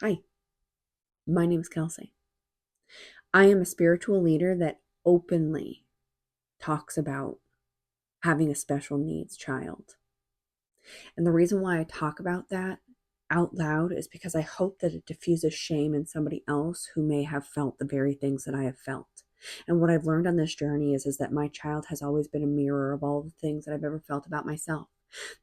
Hi, my name is Kelsey. I am a spiritual leader that openly talks about having a special needs child. And the reason why I talk about that out loud is because I hope that it diffuses shame in somebody else who may have felt the very things that I have felt. And what I've learned on this journey is that my child has always been a mirror of all the things that I've ever felt about myself.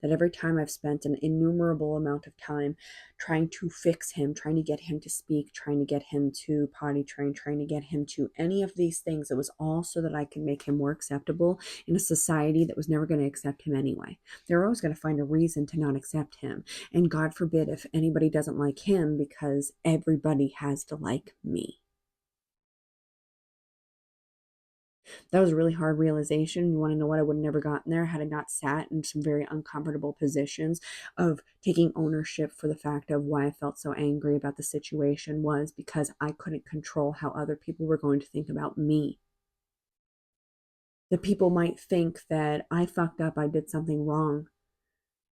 That every time I've spent an innumerable amount of time trying to fix him, trying to get him to speak, trying to get him to potty train, trying to get him to any of these things, it was all so that I could make him more acceptable in a society that was never going to accept him anyway. They're always going to find a reason to not accept him. And God forbid if anybody doesn't like him because everybody has to like me. That was a really hard realization. You want to know what? I would have never gotten there had I not sat in some very uncomfortable positions of taking ownership for the fact of why I felt so angry about the situation was because I couldn't control how other people were going to think about me. The people might think that I fucked up, I did something wrong.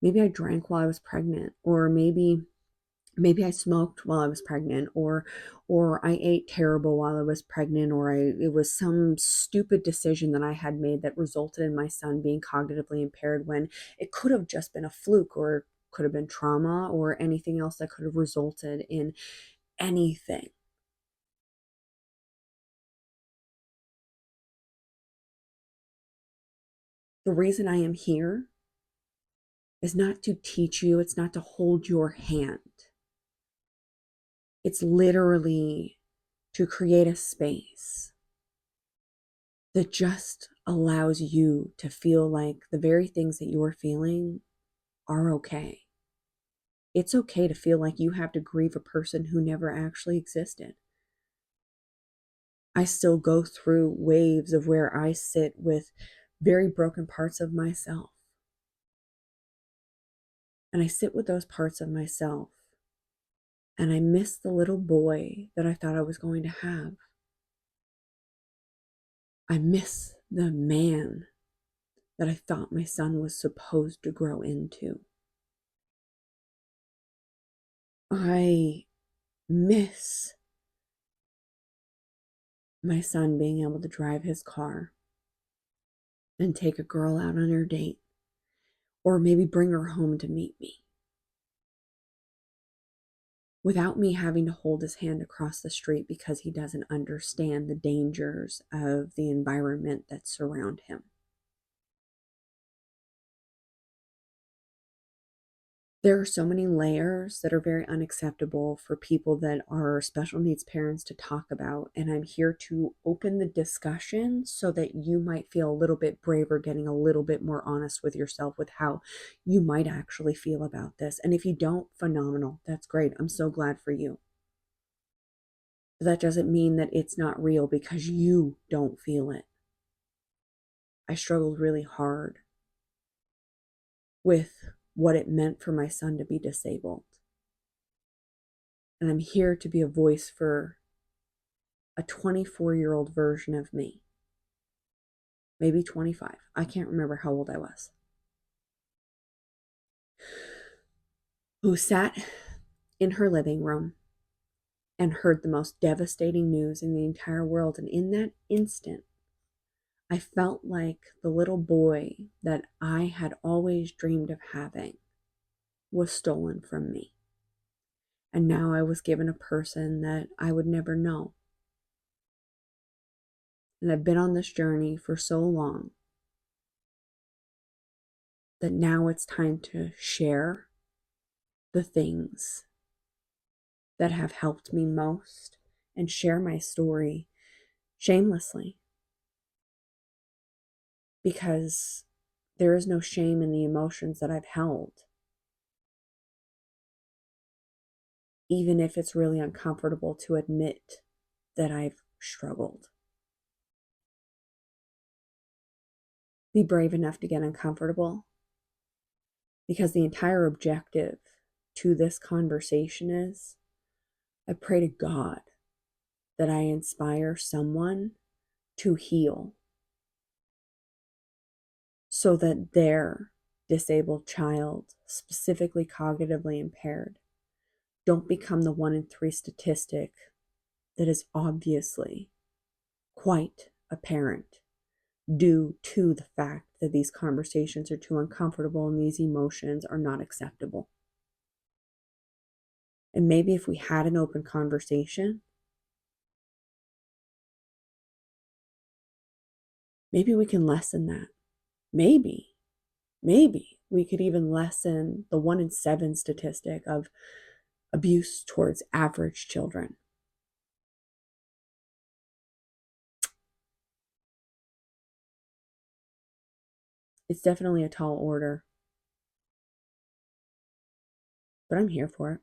Maybe I drank while I was pregnant, or maybe I smoked while I was pregnant, or I ate terrible while I was pregnant, or it was some stupid decision that I had made that resulted in my son being cognitively impaired when it could have just been a fluke, or could have been trauma, or anything else that could have resulted in anything. The reason I am here is not to teach you, it's not to hold your hand. It's literally to create a space that just allows you to feel like the very things that you're feeling are okay. It's okay to feel like you have to grieve a person who never actually existed. I still go through waves of where I sit with very broken parts of myself. And I sit with those parts of myself and I miss the little boy that I thought I was going to have. I miss the man that I thought my son was supposed to grow into. I miss my son being able to drive his car and take a girl out on her date, or maybe bring her home to meet me without me having to hold his hand across the street because he doesn't understand the dangers of the environment that surround him. There are so many layers that are very unacceptable for people that are special needs parents to talk about. And I'm here to open the discussion so that you might feel a little bit braver, getting a little bit more honest with yourself with how you might actually feel about this. And if you don't, phenomenal. That's great. I'm so glad for you. But that doesn't mean that it's not real because you don't feel it. I struggled really hard with what it meant for my son to be disabled. And I'm here to be a voice for a 24-year-old version of me, maybe 25. I can't remember how old I was, who sat in her living room and heard the most devastating news in the entire world. And in that instant, I felt like the little boy that I had always dreamed of having was stolen from me. And now I was given a person that I would never know. And I've been on this journey for so long that now it's time to share the things that have helped me most and share my story shamelessly, because there is no shame in the emotions that I've held, even if it's really uncomfortable to admit that I've struggled. Be brave enough to get uncomfortable, because the entire objective to this conversation is I pray to God that I inspire someone to heal so that their disabled child, specifically cognitively impaired, Don't become the 1 in 3 statistic that is obviously quite apparent due to the fact that these conversations are too uncomfortable and these emotions are not acceptable. And maybe if we had an open conversation, maybe we can lessen that. Maybe we could even lessen the 1 in 7 statistic of abuse towards average children. It's definitely a tall order, but I'm here for it.